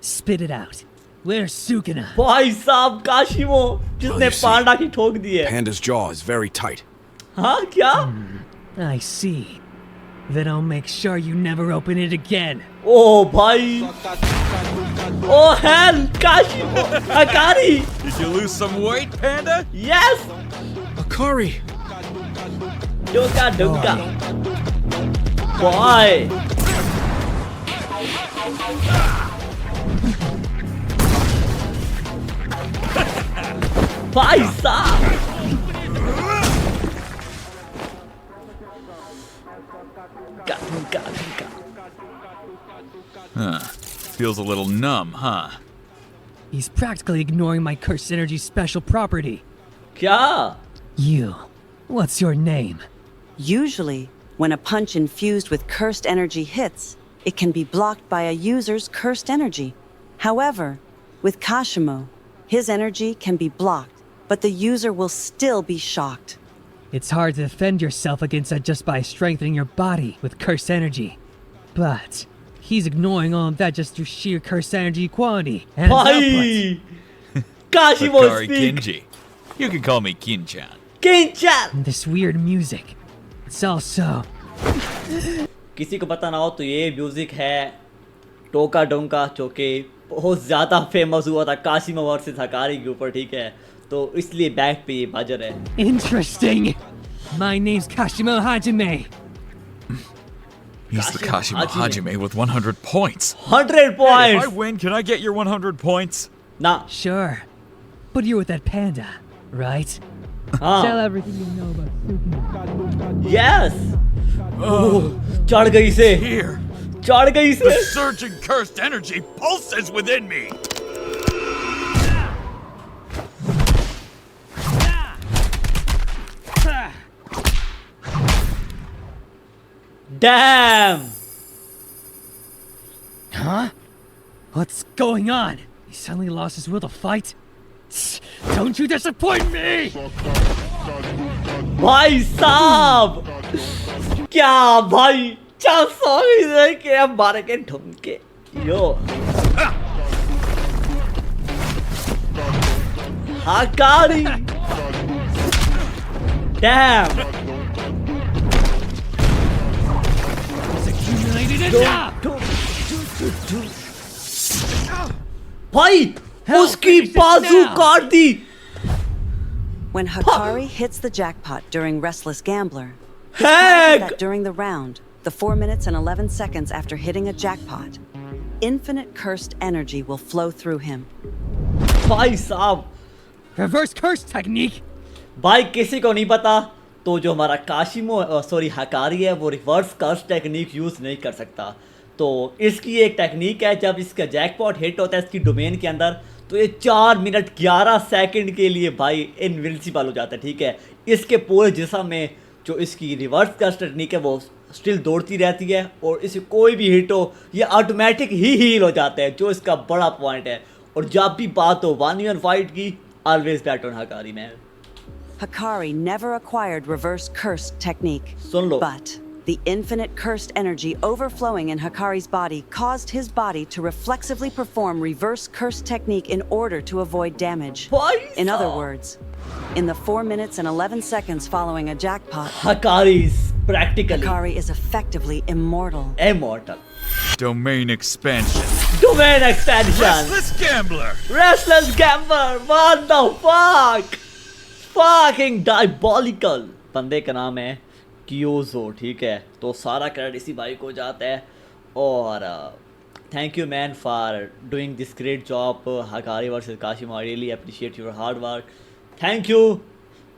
Spit it out. Where's Sukuna? भाई साहब काशिमो जिसने you see. पांडा की ठोक दी है। Panda's jaw is very tight. हाँ क्या? I see. Then I'll make sure you never open it again. ओ भाई, ओ hell, काशिमो, Hakari, Did you lose some weight, Panda? yes, Akari! डोका डोका, boy, भाई साहब, डोका डोका, Huh. Feels a little numb, huh? He's practically ignoring my cursed energy special property. क्या? You. What's your name? Usually, when a punch infused with cursed energy hits, it can be blocked by a user's cursed energy. However, with Kashimo, his energy can be blocked, but the user will still be shocked. It's hard to defend yourself against that just by strengthening your body with cursed energy. But he's ignoring all of that just through sheer cursed energy quality and its output. भाई, काशिमो Bakari speak, Kinji. You can call me Kin-chan. Kitchen. And this weird music. It's also किसी को पता ना हो तो ये music है टोका डोंका जो कि बहुत ज़्यादा फेमस हुआ था काशिमा वर्सेस हकारी के ऊपर, ठीक है, तो इसलिए बैक पे ये बाजर है। interesting. My name's Kashimo Hajime. He's the Kashimo Kashimo Hajime with 100 points. 100 Hey, if I points win, can I get your 100 points? ना, Sure. But you're with that panda, right? Tell हाँ, everything you know about Sukuna. Yes, चढ़ गई से, Here, चढ़ गई the से, surging cursed energy pulses within me. Dam, Huh? What's going on? He suddenly lost his will to fight? Don't you disappoint me! भाई साहब, क्या भाई, क्या सॉरी है कि हम मारे के ढुमके, यो, हकारी, डैम, He's accumulated enough! भाई, Hell, उसकी finish it बाजू now. काट दी, When Hakari hits the jackpot during Restless Gambler, hack, that during the round, the 4 minutes and 11 seconds after hitting a jackpot, infinite cursed energy will flow through him. भाई साहब, Reverse curse technique! भाई किसी को नहीं पता तो जो हमारा काशिमो सॉरी हकारी है वो रिवर्स कर्स टेक्निक यूज़ नहीं कर सकता। तो इसकी एक टेक्निक है, जब इसका जैकपॉट हिट होता है इसकी डोमेन के अंदर तो ये 4 मिनट 11 सेकंड के लिए भाई इनविंसिबल हो जाता है, ठीक है। इसके पूरे जिस्म में जो इसकी रिवर्स कर्स टेक्निक है वो स्टिल दौड़ती रहती है और इसे कोई भी हिट हो ये ऑटोमेटिक ही हील हो जाता है, जो इसका बड़ा पॉइंट है। और जब भी बात हो 1v1 फाइट की, always bat on हकारी man. Hakari never acquired reverse cursed technique. Soon low, But the infinite cursed energy overflowing in Hakari's body caused his body to reflexively perform reverse cursed technique in order to avoid damage. भाई In other साहब, words, in the 4 minutes and 11 seconds following a jackpot, हकारी is practically Hakari is effectively immortal. immortal. Domain expansion. Domain expansion. Restless gambler. Restless gambler. What the fuck? Fucking diabolical. बंदे का नाम है कियोजो, ठीक है, तो सारा credit इसी भाई को जाता है। और thank you man for doing this great job Hakari versus Kashima. I really appreciate your hard work, thank you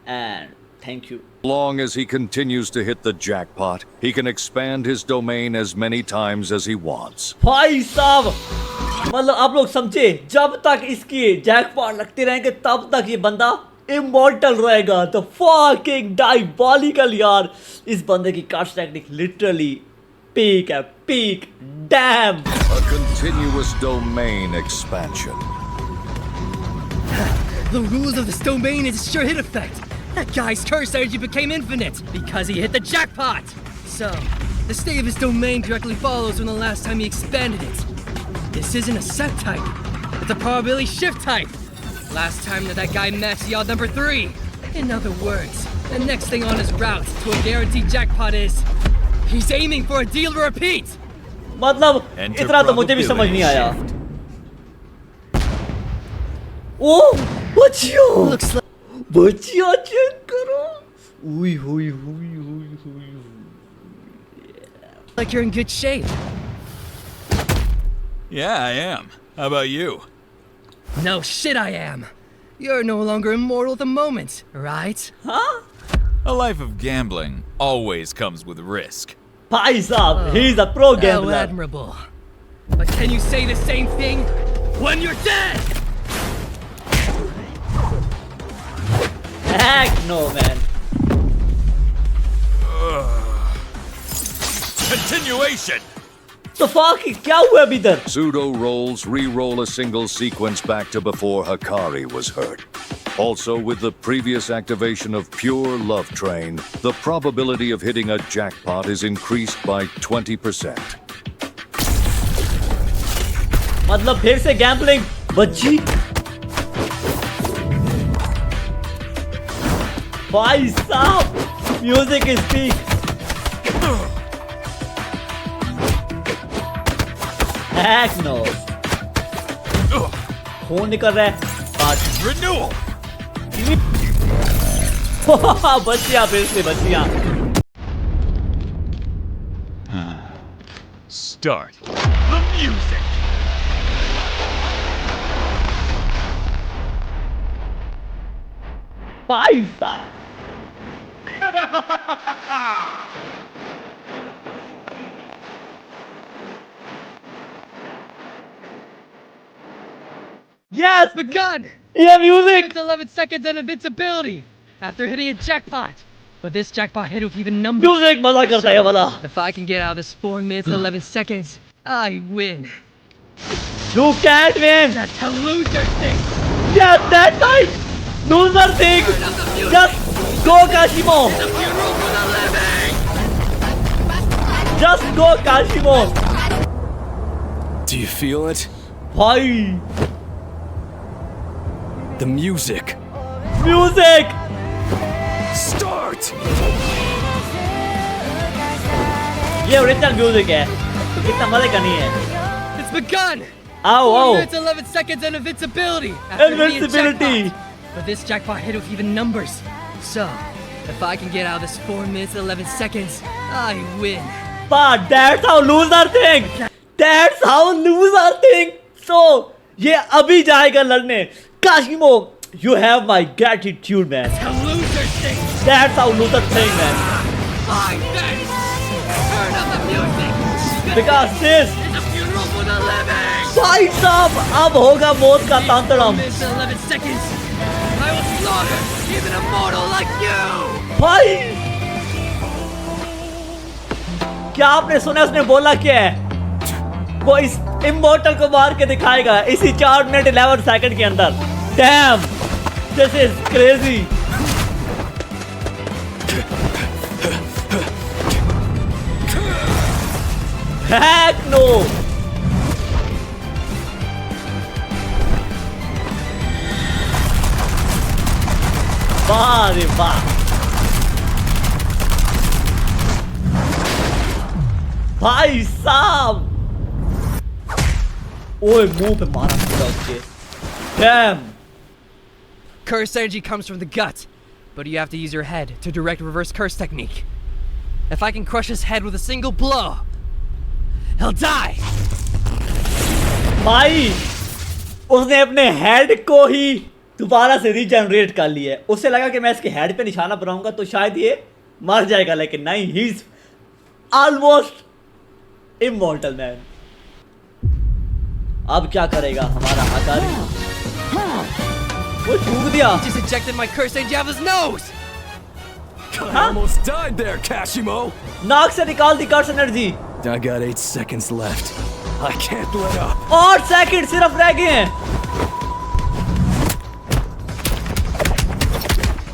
and thank you. Long as he continues to hit the jackpot, he can expand his domain as many times as he wants. भाई साहब, मतलब आप लोग समझे, जब तक इसकी jackpot लगते रहेंगे तब तक ये बंदा इमॉर्टल रहेगा। द फकिंग डायबॉलिकल यार, इस बंदे की कार्ड टेक्निक लिटरली पीक है, peak, dam. A continuous domain expansion. The rules of this domain is a sure hit effect. That guy's curse energy became infinite because he hit the jackpot. So, the state of his domain directly follows from the last time he expanded it. This isn't a set type. It's a probability shift type. Last time that guy maxed the odd number 3. In other words, the next thing on his route to a guaranteed jackpot is he's aiming for a deal to repeat. मतलब Enter इतना तो मुझे भी समझ नहीं आया। probability ओ बच्चियों Looks like बच्चियों चेक करो। हुई हुई हुई हुई हुई you're in good shape. Yeah, I am. How about you? No shit I am. You're no longer immortal at the moment, right? हाँ A life of gambling always comes with risk. भाई साहब he's a pro Oh, gambler। admirable. But can you say the same thing when you're dead? Heck no man। Continuation! तो fuck क्या हुआ अभी इधर? Pseudo rolls re-roll a single sequence back to before Hakari was hurt. Also, with the previous activation of Pure Love Train, the probability of hitting a jackpot is increased by 20%. मतलब फिर से gambling बच्ची। भाई साहब music speak. Heck no। खून निकल रहा है। Renewal! बच्चियां फिर से बच्चियां। Start the music! भाई साहब Yes! Begun! ये music. It's 11 seconds and invincibility after hitting a jackpot. But this jackpot hit with even numbers. Music मजा करता है ये वाला। If I can get out of this 4 minutes and 11 seconds, I win. You can't win. That's how losers think. Yes, that's right. Loser thing. Just go Kashimo. Funeral for the living! Just go Kashimo. Do you feel it? भाई The music. Music. Start! ये original music है। तो कितना मजे का नहीं है। It's begun! आओ 4 आओ। minutes, 11 seconds, and invincibility. After hitting a Invincibility. jackpot. But this jackpot hit with even numbers. So, if I can get out of this 4 minutes and 11 seconds, I win. But that's how loser think. That's how loser think. So ये अभी जाएगा लड़ने। काशिमो, you have my gratitude, man. How losers think. That's how loser think, man. I thanks. Turn up the music. Because this, It's a funeral for the living. भाई साहब, अब होगा मौत का 4 तांतड़म। minutes and 11 seconds. I will slaughter even a mortal like you. भाई, क्या आपने सुना उसने बोला क्या है? वो इस इमोर्टल को मार के दिखाएगा इसी 4 मिनट 11 सेकंड के अंदर। Dam, this is crazy. Heck no! वाह रे वाह। भाई साहब, ओए मुंह पे मारा पूरा उसके। Damn! Curse energy comes from the gut, but you have to use your head to direct reverse curse technique. If I can crush his head with a single blow, he'll die. भाई, उसने अपने head को ही दोबारा से regenerate कर लिया है। उसे लगा कि मैं इसके हेड पे निशाना बनाऊंगा तो शायद ये मर जाएगा, लेकिन नहीं, he is almost immortal man. अब क्या करेगा हमारा हकारी? वो छूक दिया। Just ejected my curse energy out of his nose. I almost died there, Kashimo. नाक से निकाल दी कर्स energy. I got 8 seconds left. I can't let up. 8 second सिर्फ रह गए हैं।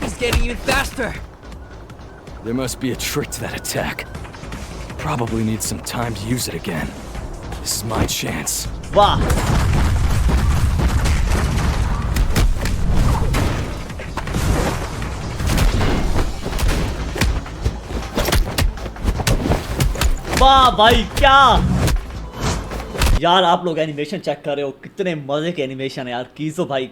He's getting even faster. There must be a trick to that attack. Probably need some time to use it again. This is my chance. वाह, वाह भाई क्या यार, आप लोग एनिमेशन चेक कर रहे हो, कितने मजे के एनिमेशन है यार। कीज़ो भाई,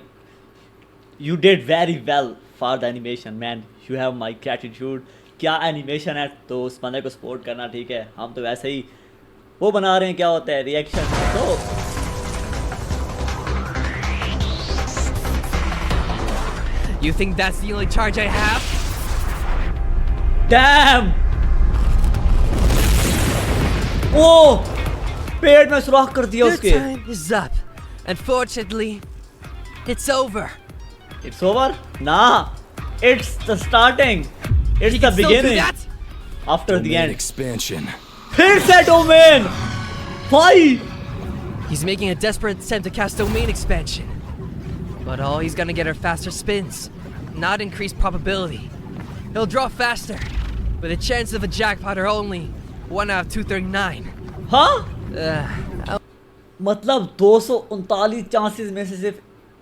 you did very well for the animation man, you have my gratitude. क्या एनिमेशन है, तो उस बंदे को सपोर्ट करना, ठीक है। हम तो वैसे ही वो बना रहे हैं, क्या होता है रिएक्शन। तो You think that's the only charge I have? Damn, ओ पेड़ में सुराख कर दिया Your उसके। time is up. Unfortunately, it's over. It's over? Nah, it's the starting. It's He the can still do beginning. that? After the Domain end. expansion. फिर से domain भाई। He's making a desperate attempt to cast domain expansion. But all he's gonna get are faster spins, not increased probability. He'll draw faster, but the chances of a jackpot are only 1 out of 239. हाँ, मतलब 239 chances में से सिर्फ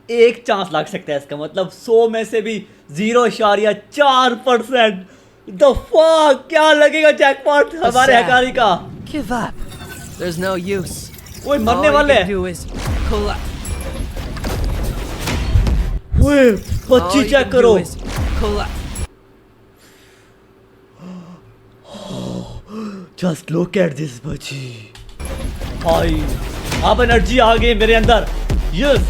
एक chance लग सकता है इसका मतलब 100 में से भी 0.4%। द फक, क्या लगेगा जैकपॉट हमारे हकारी का। Give up. There's no use. ओए All मरने you वाले can हैं। do is collect. ओए All बच्ची you चेक can करो। do is collect. Just look at this बच्ची भाई, अब एनर्जी आ गई मेरे अंदर। यस,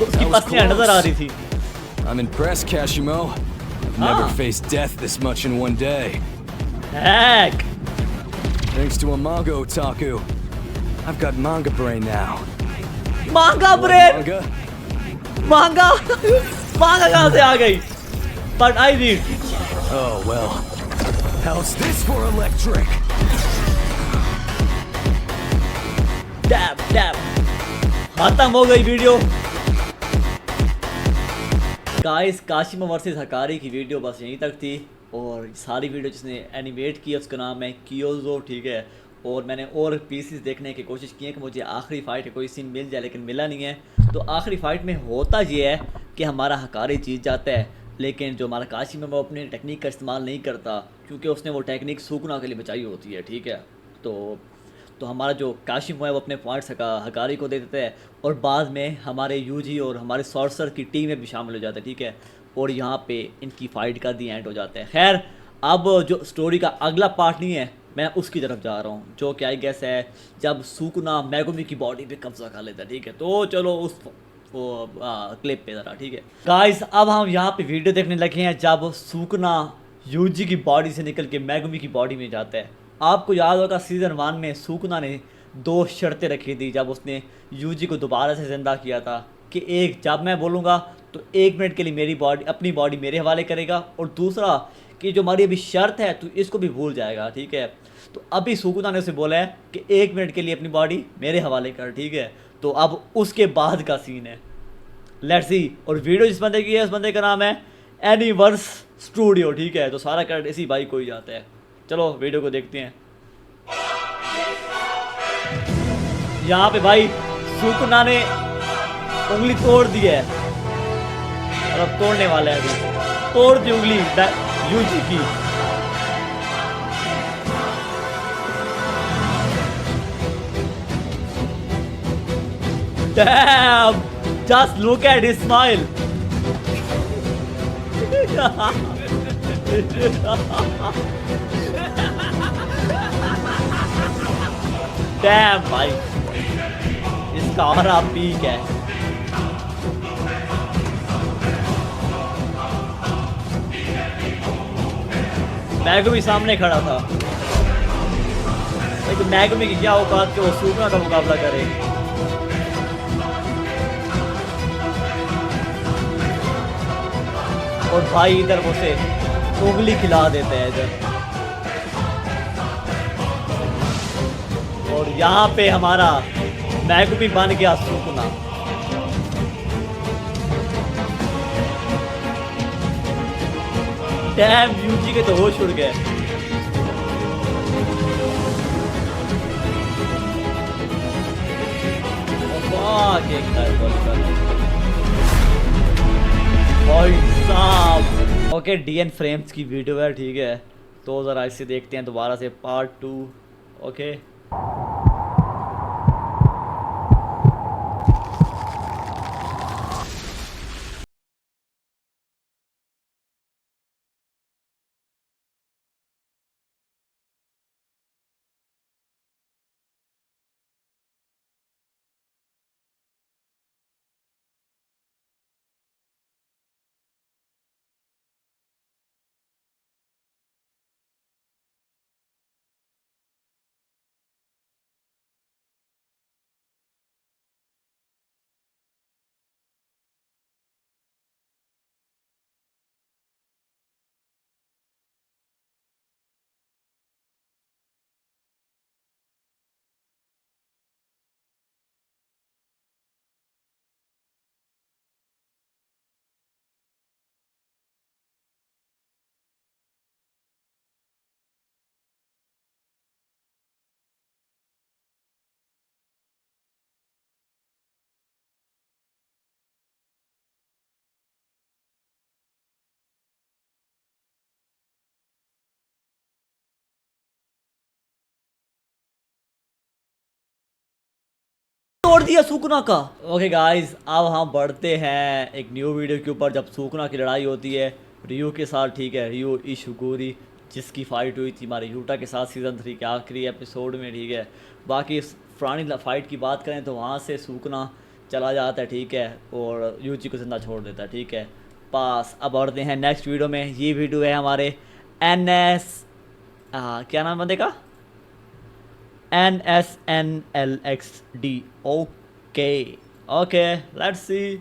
उसकी was पसलियां नजर आ रही थी। I'm impressed, Kashimo. I've never faced death this much in one day. Hack, Thanks to a manga otaku, I've got manga brain now. मांगा You like ब्रेड, manga? मांगा मांगा कहाँ से आ गई? But I read. Oh well. How's this for electric? Dab dab, खत्म हो गई video. Guys, काशिमा versus हकारी की वीडियो बस यहीं तक थी, और सारी वीडियो जिसने एनिमेट की उसका नाम है कियोजो, ठीक है। और मैंने और पीसेस देखने की कोशिश की है कि मुझे आखिरी फाइट का कोई सीन मिल जाए, लेकिन मिला नहीं है। तो आखिरी फाइट में होता ये है कि हमारा हकारी जीत जाता है, लेकिन जो हमारा काशिमा वो अपनी टेक्निक का इस्तेमाल नहीं करता, क्योंकि उसने वो टेक्निक सूखना के लिए बचाई होती है, ठीक है। तो हमारा जो काशिमा है वो अपने पॉइंट्स हकारी को दे देता है, और बाद में हमारे यूजी और हमारे सॉर्सर की टीम में भी शामिल हो जाता है, ठीक है। और यहाँ पे इनकी फ़ाइट का दी एंड हो जाता है। खैर, अब जो स्टोरी का अगला पार्ट नहीं है, मैं उसकी तरफ जा रहा हूँ, जो कि आई गेस है जब सुकुना मेगुमी की बॉडी पे कब्जा कर लेता है, ठीक है। तो चलो उस क्लिप पे ज़रा, ठीक है गाइस। अब हम यहाँ पे वीडियो देखने लगे हैं जब सुकुना यूजी की बॉडी से निकल के मेगुमी की बॉडी में जाता है। आपको याद होगा सीज़न 1 में सुकुना ने 2 शर्तें रखी थी जब उसने यूजी को दोबारा से ज़िंदा किया था, कि एक, जब मैं बोलूँगा तो 1 मिनट के लिए मेरी बॉडी, अपनी बॉडी मेरे हवाले करेगा, और दूसरा कि जो हमारी अभी शर्त है तो इसको भी भूल जाएगा, ठीक है। तो अभी सुकुना ने उसे बोला है कि 1 मिनट के लिए अपनी बॉडी मेरे हवाले कर, ठीक है। तो अब उसके बाद का सीन है, लेट्स सी। और वीडियो जिस बंदे की है उस बंदे का नाम है एनिवर्स स्टूडियो, ठीक है। तो सारा क्रेडिट इसी भाई को ही जाता है। चलो वीडियो को देखते हैं। यहाँ पे भाई सुकुना ने उंगली तोड़ दी है, और अब तोड़ने वाला है, अभी तोड़ दी उंगली यूजी की। Damn! Just look at his smile. Damn भाई, इसका और आप पीक है। मैगुमी सामने खड़ा था, लेकिन मैगुमी की क्या औकात कि वो सुकुना का मुकाबला करे। और भाई इधर वो से उंगली खिला देते हैं इधर, और यहाँ पे हमारा मैगुमी बन गया सुकुना। डैम, यूजी के तो होश उड़ गए। भाई साहब। ओके डीएन फ्रेम्स की वीडियो है, ठीक है, तो ज़रा इसे देखते हैं दोबारा से पार्ट 2। ओके तोड़ दिया सुकुना का। ओके गाइस, अब हम बढ़ते हैं एक न्यू वीडियो के ऊपर, जब सुकुना की लड़ाई होती है रियो के साथ, ठीक है, रियो इशुगुरी, जिसकी फाइट हुई थी हमारे यूटा के साथ सीज़न 3 के आखिरी एपिसोड में, ठीक है। बाकी इस पुरानी फाइट की बात करें तो वहाँ से सुकुना चला जाता है, ठीक है, और यूची को जिंदा छोड़ देता है, ठीक है। पास अब बढ़ते हैं नेक्स्ट वीडियो में। ये वीडियो है हमारे क्या नाम बंदे का, NSNLXD। Okay let's see.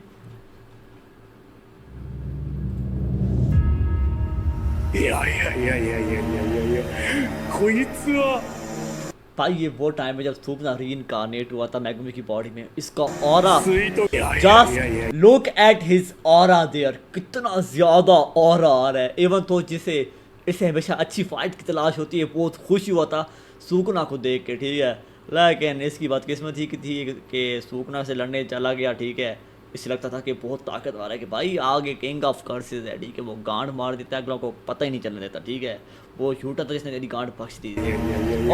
भाई ये वो टाइम है जब सुकुना रीइंकार्नेट हुआ था मैगमी की बॉडी में। इसका aura, just look at his aura there, कितना ज्यादा ऑरा आ रहा है। इवन तो जिसे इसे हमेशा अच्छी फाइट की तलाश होती है, बहुत खुश हुआ था सुकुना को देख के, ठीक है। लेकिन इसकी बदकिस्मत ही थी कि सुकुना से लड़ने चला गया, ठीक है। इसे लगता था कि बहुत ताकतवर है, कि भाई आगे किंग ऑफ कर्सेस है, ठीक है, वो गांड मार देता है, अगलों को पता ही नहीं चलने देता, ठीक है। वो झूठा था जिसने तेरी गांड बख्श दी थी।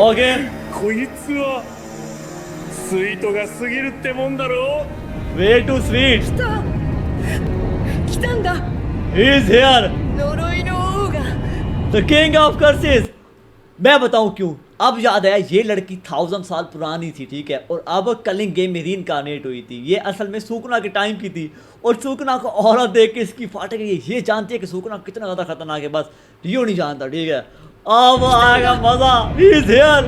Okay way too sweet, he is here, the king of curses. मैं बताऊं क्यों, अब याद है ये लड़की 1000 साल पुरानी थी, ठीक है, और अब कलिंग गेम में रीइंकार्नेट हुई थी। ये असल में सुकुना के टाइम की थी, और सुकुना को ऑरा देख के इसकी फाटे गई। ये जानती है कि सुकुना कितना ज़्यादा खतरनाक है, बस रियो नहीं जानता, ठीक है। अब आएगा मजा। He is here,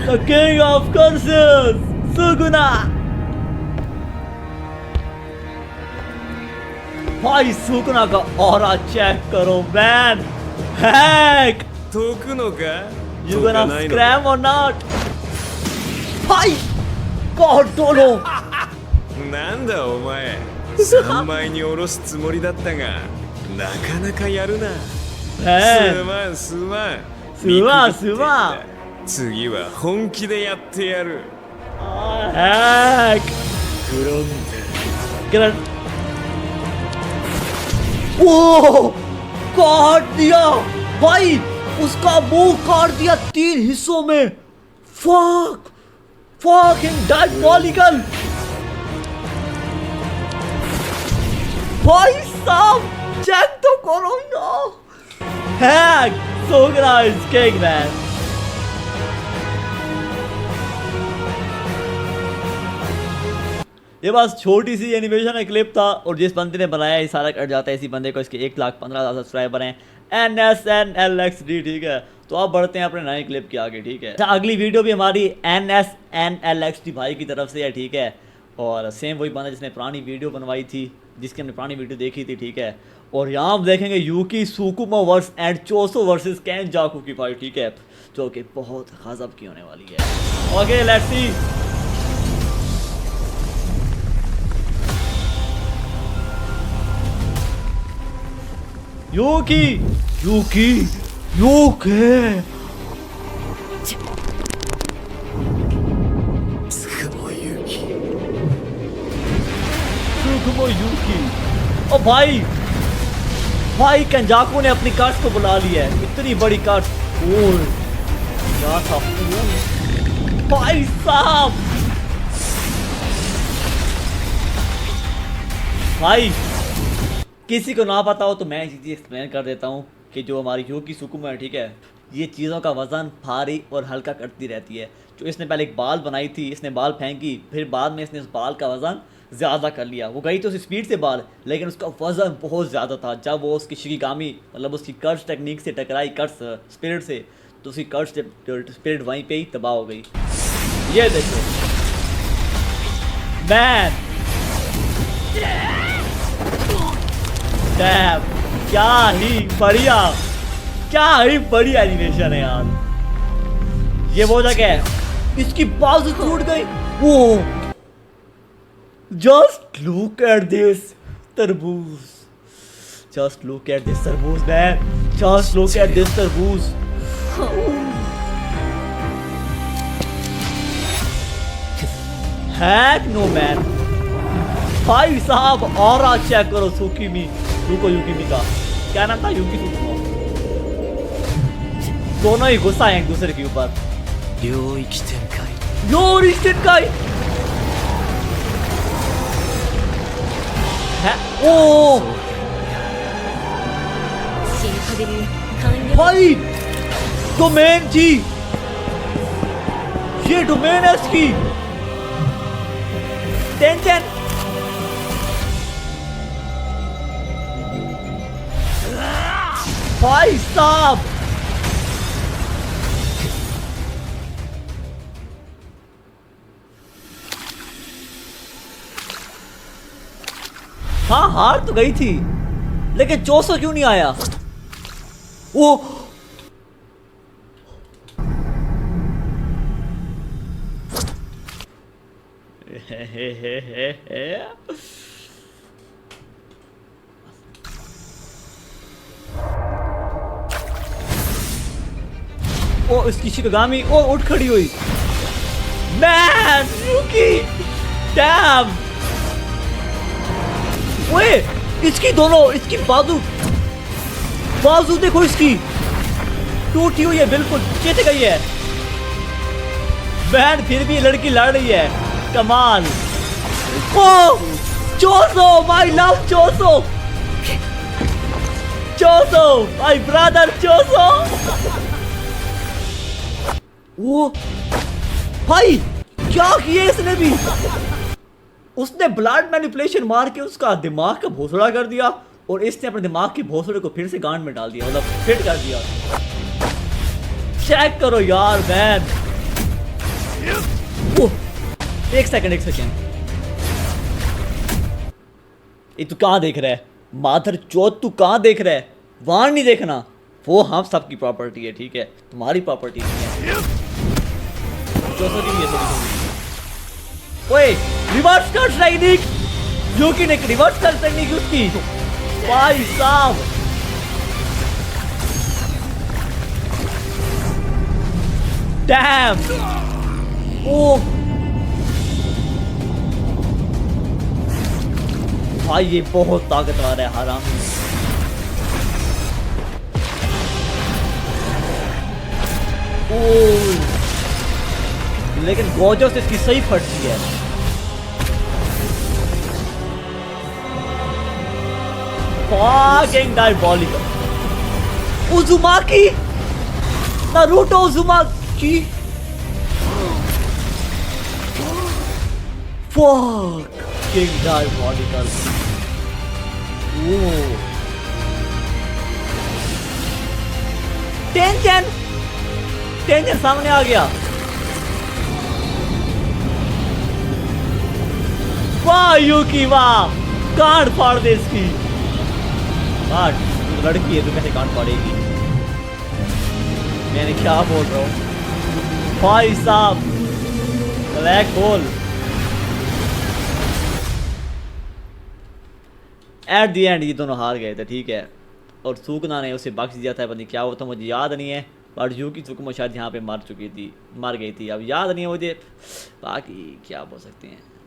the king of curses, Sukuna. भाई सुकुना का ऑरा चेक करो मैन, हैक। You gonna scram or not? はい、ゴードロ。なんだお前、3枚に下ろすつもりだったが、なかなかやるな。すまんすまん。すまんすまん。次は本気でやってやる。हैक। ग्रंथ। ओ, काट दिया भाई, उसका मुंह काट दिया 3 हिस्सों में। fucking diabolical। भाई साहब चेक तो करो यार, हैक। Sukuna is king man. ये बस छोटी सी एनिमेशन क्लिप था, और जिस बंदे ने बनाया ये सारा कट जाता है इसी बंदे को। इसके 1,15,000 सब्सक्राइबर हैं, NSNLXD, ठीक है। तो अब बढ़ते हैं अपने नए क्लिप के आगे, ठीक है। अगली वीडियो भी हमारी NSNLXD भाई की तरफ से है, ठीक है, और सेम वही बंदा जिसने पुरानी वीडियो बनवाई थी, जिसकी हमने पुरानी वीडियो देखी थी, ठीक है। और यहाँ हम देखेंगे यूकी सुकुमा वर्स एंड चोसो वर्सेस केनजाकू की फाइट, ठीक है, जो कि बहुत गजब की होने वाली है। Okay let's see. Yuki! Yuki! Yuki! सुकुमो यूकी। ओ भाई कंजाकू ने अपनी कर्स को बुला लिया है, इतनी बड़ी कर्स। ओह क्या था भाई साहब। भाई किसी को ना पता हो तो मैं चीज़ एक्सप्लेन कर देता हूँ कि जो हमारी यूकी सुकुमो है, ठीक है, ये चीज़ों का वज़न भारी और हल्का करती रहती है। जो इसने पहले एक बाल बनाई थी, इसने बाल फेंकी, फिर बाद में इसने उस बाल का वज़न ज़्यादा कर लिया। वो गई तो उस स्पीड से बाल, लेकिन उसका वज़न बहुत ज़्यादा था। जब वो उसकी शिकिगामी मतलब उसकी कर्स टेक्निक से टकराई, कर्स स्पिरिट से, तो उसकी कर्स स्पिरिट वहीं पे ही तबाह हो गई। ये देखो मैन, डैम, क्या ही बढ़िया एनिमेशन है यार। ये वो जगह है, इसकी बाजू टूट गई। वो जस्ट लुक एट दिस तरबूज, जस्ट लुक एट दिस तरबूज man, just look at this तरबूज। Heck no man. भाई साहब और चेक करो यूकी का क्या नाम था, यूकी सुकुमो। दोनों ही गुस्सा है एक दूसरे के ऊपर। ओ भाई डोमेन जी, ये डोमेन है इसकी। टेंशन भाई साहब। हाँ हार तो गई थी, लेकिन चोसो क्यों नहीं आया? वो ओ इसकी शिकागामी ओ उठ खड़ी हुई। मैन यूकी डैम। ओए इसकी दोनों, इसकी बाजू देखो, इसकी टूटी हुई है, बिल्कुल चिट गई है। मैन फिर भी लड़की लड़ रही है, कमाल। ओ चोसो, माय लव चोसो, माय ब्रदर चोसो। वो भाई क्या किया इसने भी, उसने ब्लड मैनिपुलेशन मार के उसका दिमाग का भोसड़ा कर दिया, और इसने अपने दिमाग के भोसड़े को फिर से गांड में डाल दिया, मतलब फिट कर दिया। चेक करो यार मैन। एक सेकंड ये तू कहाँ देख रहा है माधर चौथ, तू कहाँ देख रहा है? वहां नहीं देखना, वो हम सबकी प्रॉपर्टी है, ठीक है, तुम्हारी प्रॉपर्टी नहीं है। ओए रिवर्स कर टेक्निक, यूकी ने रिवर्स कर टेक्निक उसकी। भाई साहब डैम। ओ भाई ये बहुत ताकतवर है हराम। ओ लेकिन गोजो से इसकी सही फटती है। Fucking diabolical. Uzumaki, Naruto Uzumaki. Fucking diabolical. Whoa. Tension सामने आ गया। वाह यूकी वाह, काट फाड़ दे इसकी। काट, लड़की है तो कैसे काट फाड़ेगी? मैंने क्या बोल रहा हूँ भाई साहब, black hole. At the and ये दोनों हार गए थे, ठीक है, और सुकना ने उसे बख्श दिया था, पता नहीं क्या वो था, मुझे याद नहीं है, बट यूकी सुकुमो शायद यहाँ पे मर गई थी, अब याद नहीं है मुझे, बाकी क्या बोल सकते हैं।